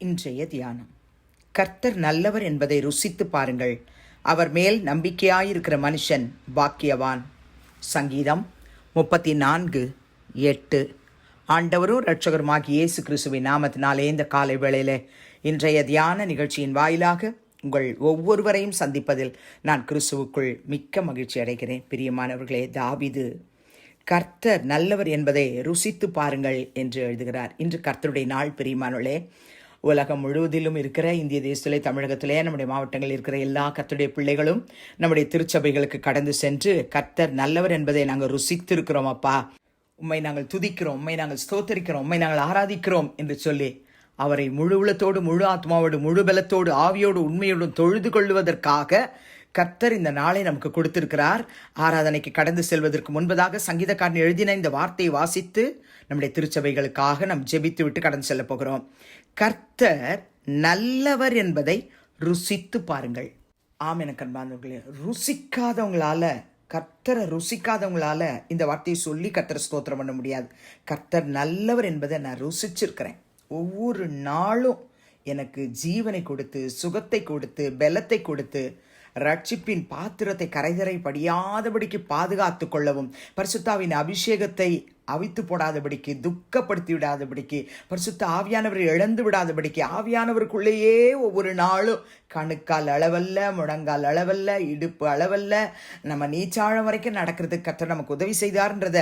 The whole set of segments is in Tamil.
இன்றைய தியானம். கர்த்தர் நல்லவர் என்பதை ருசித்து பாருங்கள், அவர் மேல் நம்பிக்கையாயிருக்கிற மனுஷன் பாக்கியவான். சங்கீதம் 34:8. ஆண்டவரும் இரட்சகருமாகிய இயேசு கிறிஸ்துவின் நாமத்தினாலே இந்த காலை வேளையிலே இன்றைய தியான நிகழ்ச்சியின் வாயிலாக உங்கள் ஒவ்வொருவரையும் சந்திப்பதில் நான் கிறிஸ்துவுக்குள் மிக்க மகிழ்ச்சி அடைகிறேன். பிரியமானவர்களே, தாவீது கர்த்தர் நல்லவர் என்பதை ருசித்து பாருங்கள் என்று எழுதுகிறார். இன்று கர்த்தருடைய நாள். பிரியமானவர்களே, உலகம் முழுவதிலும் இருக்கிற இந்திய தேசத்திலே, தமிழகத்திலே, நம்முடைய மாவட்டங்களில் இருக்கிற எல்லா கர்த்தருடைய பிள்ளைகளும் நம்முடைய திருச்சபைகளுக்கு கடந்து சென்று கர்த்தர் நல்லவர் என்பதை நாங்கள் ருசித்திருக்கிறோம். அப்பா, உம்மை நாங்கள் துதிக்கிறோம், உம்மை நாங்கள் ஸ்தோத்தரிக்கிறோம், உம்மை நாங்கள் ஆராதிக்கிறோம் என்று சொல்லி அவரை முழு உள்ளத்தோடு, முழு ஆத்மாவோடு, முழு பலத்தோடு, ஆவியோடு, உண்மையோடு தொழுது கொள்வதற்காக கர்த்தர் இந்த நாளை நமக்கு கொடுத்திருக்கிறார். ஆராதனைக்கு கடந்து செல்வதற்கு முன்பதாக சங்கீதக்காரன் எழுதின இந்த வார்த்தையை வாசித்து நம்முடைய திருச்சபைகளுக்காக நாம் ஜெபித்து விட்டு கடந்து செல்ல போகிறோம். கர்த்தர் நல்லவர் என்பதை ருசித்து பாருங்கள். ஆம், எனக்கு அன்பானவர்களே, கர்த்தரை ருசிக்காதவங்களால இந்த வார்த்தையை சொல்லி கர்த்தரை ஸ்தோத்திரம் பண்ண முடியாது. கர்த்தர் நல்லவர் என்பதை நான் ருசிச்சிருக்கிறேன். ஒவ்வொரு நாளும் எனக்கு ஜீவனை கொடுத்து, சுகத்தை கொடுத்து, பலத்தை கொடுத்து, ரட்சிப்பின் பாத்திரத்தை கரைதரை படியாதபடிக்கு பாதுகாத்து கொள்ளவும், பரிசுத்தாவின் அபிஷேகத்தை அவித்து போடாதபடிக்கு, துக்கப்படுத்தி விடாதபடிக்கு, பரிசுத்த ஆவியானவரை இழந்து விடாதபடிக்கு, ஆவியானவருக்குள்ளேயே ஒவ்வொரு நாளும் கணுக்கால் அளவல்ல, முழங்கால் அளவல்ல, இடுப்பு அளவல்ல, நம்ம நீச்சாழம் வரைக்கும் நடக்கிறதுக்கு கர்த்தர் நமக்கு உதவி செய்தார்ன்றத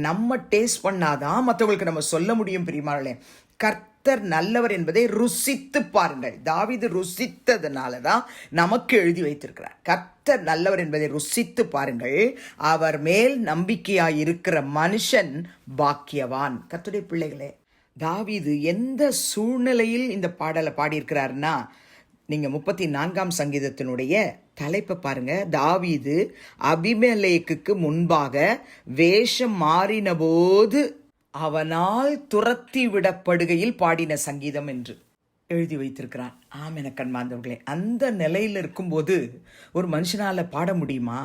நம்ம டேஸ்ட் பண்ணாதான் மற்றவங்களுக்கு நம்ம சொல்ல முடியும். பிரியமானவர்களே, கர்த்தர் நல்லவர் என்பதை ருசித்து பாருங்கள். தாவீது ருசித்ததுனால தான் நமக்கு எழுதி வைத்திருக்கிறார். கர்த்தர் நல்லவர் என்பதை ருசித்து பாருங்கள், அவர் மேல் நம்பிக்கையாய் இருக்கிற மனுஷன் பாக்கியவான். கர்த்தருடைய பிள்ளைகளே, தாவீது எந்த சூழ்நிலையில் இந்த பாடலை பாடியிருக்கிறாருன்னா, நீங்க 34ஆம் சங்கீதத்தினுடைய தலைப்பை பாருங்க. தாவீது அபிமெலேக்குக்கு முன்பாக வேஷம் மாறின போது அவனால் துரத்தி விடப்படுகையில் பாடின சங்கீதம் என்று எழுதி வைத்திருக்கிறான். ஆம், எனக்கு அன்பார்ந்தவர்களே, அந்த நிலையில் இருக்கும்போது ஒரு மனுஷனால பாட முடியுமா?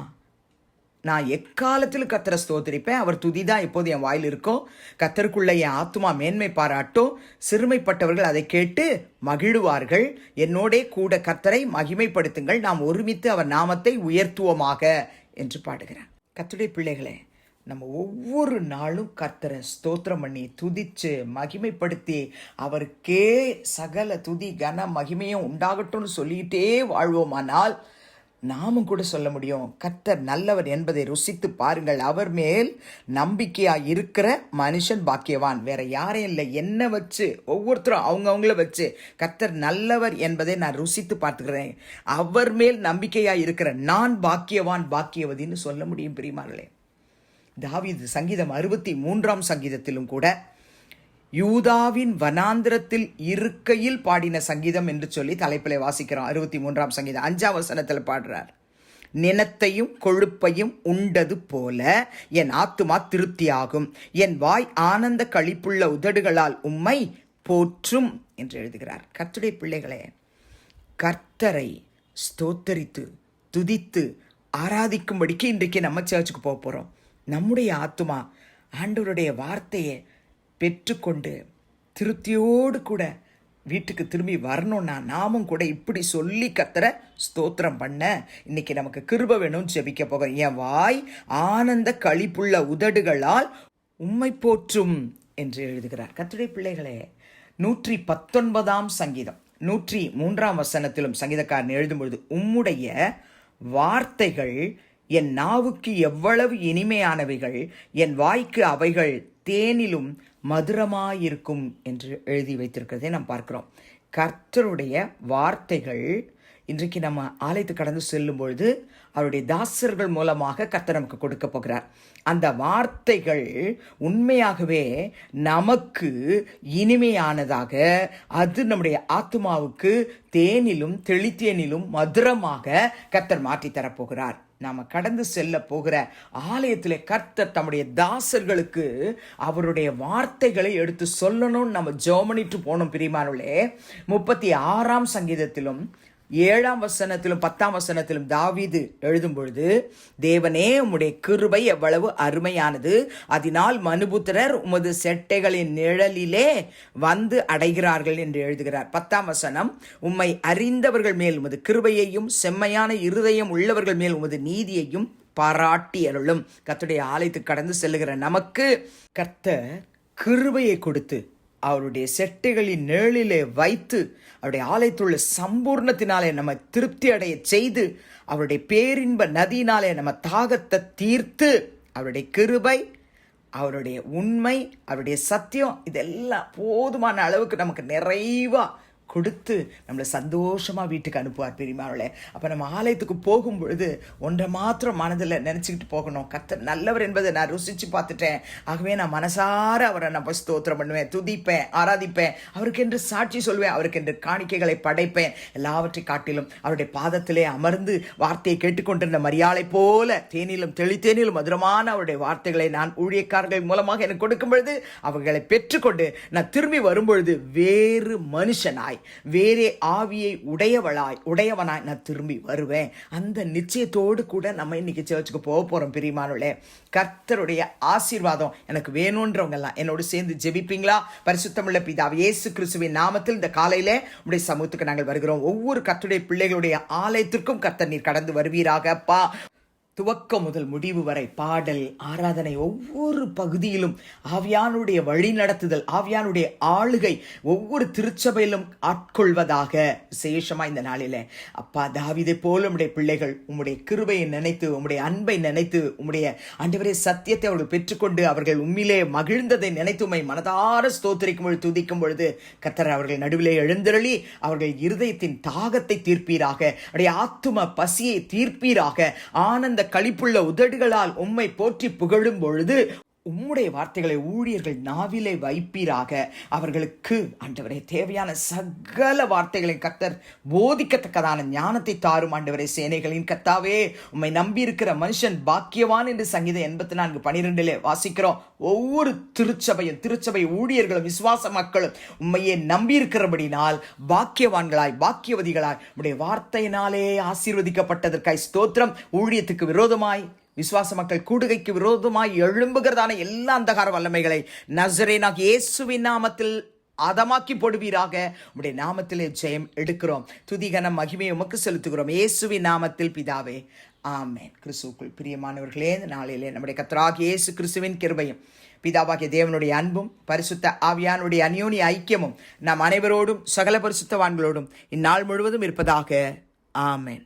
நான் எக்காலத்தில் கர்த்தரை ஸ்தோத்திரிப்பேன், அவர் துதிதான் எப்போது என் வாயில் இருக்கோ, கர்த்தருக்குள்ள என் ஆத்துமா மேன்மை பாராட்டோ, சிறுமைப்பட்டவர்கள் அதை கேட்டு மகிழுவார்கள், என்னோடே கூட கர்த்தரை மகிமைப்படுத்துங்கள், நாம் ஒருமித்து அவர் நாமத்தை உயர்த்துவோமாக என்று பாடுகிறான். கர்த்தருடைய பிள்ளைகளே, நம்ம ஒவ்வொரு நாளும் கர்த்தரை ஸ்தோத்திரம் பண்ணி துதிச்சு மகிமைப்படுத்தி அவருக்கே சகல துதி கன மகிமையும் உண்டாகட்டும்னு சொல்லிக்கிட்டே வாழ்வோமானால் நாமும் கூட சொல்ல முடியும், கர்த்தர் நல்லவர் என்பதை ருசித்து பாருங்கள், அவர் மேல் நம்பிக்கையாக இருக்கிற மனுஷன் பாக்கியவான். வேற யாரையும் இல்லை, என்ன வச்சு ஒவ்வொருத்தரும் அவங்கவுங்கள வச்சு கர்த்தர் நல்லவர் என்பதை நான் ருசித்து பார்த்துக்கிறேன், அவர் மேல் நம்பிக்கையாக இருக்கிற நான் பாக்கியவான், பாக்கியவதின்னு சொல்ல முடியும். பிரியமானவர்களே, தாவீது சங்கீதம் 63ஆம் சங்கீதத்திலும் கூட யூதாவின் வனாந்திரத்தில் இருக்கையில் பாடின சங்கீதம் என்று சொல்லி தலைப்பிலே வாசிக்கிறோம். 63ஆம் சங்கீதம் 5ஆம் வசனத்தில் பாடுறார், நினத்தையும் கொழுப்பையும் உண்டது போல என் ஆத்துமா திருப்தியாகும், என் வாய் ஆனந்த களிப்புள்ள உதடுகளால் உம்மை போற்றும் என்று எழுதுகிறார். கர்த்தருடைய பிள்ளைகளே, கர்த்தரை ஸ்தோத்தரித்து துதித்து ஆராதிக்கும்படிக்கு இன்றைக்கு நம்ம சர்ச்சுக்கு போக போகிறோம். நம்முடைய ஆத்துமா ஆண்டவருடைய வார்த்தையை பெற்றுக்கொண்டு திருப்தியோடு கூட வீட்டுக்கு திரும்பி வரணும்னா நாமும் கூட இப்படி சொல்லி கர்த்தரை ஸ்தோத்திரம் பண்ண இன்னைக்கு நமக்கு கிருபை வேணும்னு ஜெபிக்க போகிறோம். என் வாய் ஆனந்த களிப்புள்ள உதடுகளால் உம்மை போற்றும் என்று எழுதுகிறார். கர்த்தருடைய பிள்ளைகளே, 119ஆம் சங்கீதம் 103ஆம் வசனத்திலும் சங்கீதக்காரன் எழுதும்பொழுது, உம்முடைய வார்த்தைகள் என் நாவுக்கு எவ்வளவு இனிமையானவைகள், என் வாய்க்கு அவைகள் தேனிலும் மதுரமாயிருக்கும் என்று எழுதி வைத்திருக்கிறதை நாம் பார்க்கிறோம். கர்த்தருடைய வார்த்தைகள் இன்றைக்கு நம்ம ஆலயத்து கடந்து செல்லும் பொழுது அவருடைய தாசர்கள் மூலமாக கர்த்தர் நமக்கு கொடுக்க போகிறார். அந்த வார்த்தைகள் உண்மையாகவே நமக்கு இனிமையானதாக, அது நம்முடைய ஆத்மாவுக்கு தேனிலும் தெளித்தேனிலும் மதுரமாக கர்த்தர் மாற்றி தரப்போகிறார். நாம் கடந்து செல்ல போகிற ஆலயத்தில் கர்த்தர் தம்முடைய தாசர்களுக்கு அவருடைய வார்த்தைகளை எடுத்து சொல்லணும்னு நம்ம ஜெபம் பண்ணிட்டு போனோம். பிரியமானவர்களே, 36ஆம் சங்கீதத்திலும் 7ஆம் வசனத்திலும் 10ஆம் வசனத்திலும் தாவீது எழுதும் பொழுது, தேவனே உம்முடைய கிருபை எவ்வளவு அருமையானது, அதனால் மனுபுத்திரர் உமது செட்டைகளின் நிழலிலே வந்து அடைகிறார்கள் என்று எழுதுகிறார். 10ஆம் வசனம், உம்மை அறிந்தவர்கள் மேல் உமது கிருபையையும் செம்மையான இருதயம் உள்ளவர்கள் மேல் உமது நீதியையும் பாராட்டி அருளும். கர்த்தருடைய ஆலயத்துக்கு கடந்து செல்லுகிற நமக்கு கர்த்தர் கிருபையை கொடுத்து அவருடைய செட்டைகளின் நிழலிலே வைத்து அவருடைய ஆலயத்துள்ள சம்பூர்ணத்தினாலே நம்ம திருப்தி அடைய செய்து அவருடைய பேரின்ப நதியினாலே நம்ம தாகத்தை தீர்த்து அவருடைய கிருபை, அவருடைய உண்மை, அவருடைய சத்தியம் இதெல்லாம் போதுமான அளவுக்கு நமக்கு நிறைவா கொடுத்து நம்மளை சந்தோஷமா வீட்டுக்கு அனுப்புவார் பெரியமாவளே. அப்போ நம்ம ஆலயத்துக்கு போகும் பொழுது ஒன்றை மாத்திரம் மனதில் நினச்சிக்கிட்டு போகணும், கர்த்தர் நல்லவர் என்பதை நான் ருசிச்சு பார்த்துட்டேன், ஆகவே நான் மனசார அவரை நான் ஸ்தோத்திரம் பண்ணுவேன், துதிப்பேன், ஆராதிப்பேன், அவருக்கென்று சாட்சி சொல்வேன், அவருக்கென்று காணிக்கைகளை படைப்பேன். எல்லாவற்றை காட்டிலும் அவருடைய பாதத்திலே அமர்ந்து வார்த்தையை கேட்டுக்கொண்டிருந்த மரியாதை போல தேனிலும் தெளித்தேனிலும் மதுரமான அவருடைய வார்த்தைகளை நான் ஊழியக்காரர்கள் மூலமாக எனக்கு கொடுக்கும் பொழுது அவர்களை பெற்றுக்கொண்டு நான் திரும்பி வரும்பொழுது வேறு மனுஷனாய், வேறே ஆவியை உடையவனாய் நான் திரும்பி வருவேன். அந்த நிச்சயத்தோடு கூட நம்ம இன்னைக்கு சர்ச்சுக்கு போக போறோம் பிரியமானவர்களே. கர்த்தருடைய ஆசீர்வாதம் எனக்கு வேணும்ன்றவங்க எல்லாம் என்னோடு சேர்ந்து ஜெபிப்பீங்களா? பரிசுத்தமுள்ள பிதாவே இயேசு கிறிஸ்துவின் நாமத்தில் இந்த காலையிலே உடைய சமூகத்துக்கு நாங்கள் வருகிறோம். ஒவ்வொரு கர்த்தருடைய பிள்ளைகளுடைய ஆலயத்திற்கும் கர்த்தர் நீர் கடந்து வருவீராக. அப்பா, துவக்கம் முதல் முடிவு வரை பாடல், ஆராதனை, ஒவ்வொரு பகுதியிலும் ஆவியானுடைய வழி நடத்துதல், ஆவியானுடைய ஆளுகை ஒவ்வொரு திருச்சபையிலும் ஆட்கொள்வதாக. விசேஷமா இந்த நாளில அப்பா, தாவீதை போல உம்முடைய பிள்ளைகள் உம்முடைய கிருபையை நினைத்து, உம்முடைய அன்பை நினைத்து, உம்முடைய ஆண்டவரே சத்தியத்தை அவர்கள் பெற்றுக்கொண்டு அவர்கள் உண்மையிலே மகிழ்ந்ததை நினைத்து உம்மை மனதார ஸ்தோத்திரிக்கும் பொழுது, துதிக்கும் பொழுது கர்த்தர் அவர்கள் நடுவிலே எழுந்தருளி அவர்கள் இருதயத்தின் தாகத்தை தீர்ப்பீராக, அவருடைய ஆத்தும பசியை தீர்ப்பீராக. ஆனந்த களிப்புள்ள உதடுகளால் உம்மை போற்றி புகழும் பொழுது உம்முடைய வார்த்தைகளை ஊழியர்கள் நாவிலே வைப்பீராக. அவர்களுக்கு ஆண்டவரே தேவையான சகல வார்த்தைகளை கர்த்தர் போதிக்கத்தக்கதான ஞானத்தை தாரும் ஆண்டவரே. சேனைகளின் கர்த்தாவே, உம்மை நம்பி இருக்கிற மனுஷன் பாக்கியவான் என்று சங்கீதம் 84:12 வாசிக்கிறோம். ஒவ்வொரு திருச்சபை ஊழியர்களும் விசுவாச மக்களும் உம்மையே நம்பி இருக்கிறபடினால் பாக்கியவான்களாய், பாக்கியவதிகளாய் உம்முடைய வார்த்தையினாலே ஆசீர்வதிக்கப்பட்டதற்காய் ஸ்தோத்திரம். ஊழியத்துக்கு விரோதமாய், விசுவாச மக்கள் கூடுகைக்கு விரோதமாய் எழும்புகிறதான எல்லா அந்தகார வல்லமைகளை நசரேனாகிய இயேசுவின் நாமத்தில் அதமாக்கி போடுவீராக. உம்முடைய நாமத்திலே ஜெயம் எடுக்கிறோம். துதிகன மகிமையை உமக்கு செலுத்துகிறோம் இயேசுவின் நாமத்தில் பிதாவே, ஆமென். கிறிஸ்துவுக்குள் பிரியமானவர்களே, இந்த நாளிலே நம்முடைய கர்த்தராகிய இயேசு கிறிஸ்துவின் கிருபையும் பிதாவாகிய தேவனுடைய அன்பும் பரிசுத்த ஆவியானுடைய அந்யோன்ய ஐக்கியமும் நாம் அனைவரோடும் சகல பரிசுத்தவான்களோடும் இந்நாள் முழுவதும் இருப்பதாக. ஆமென்.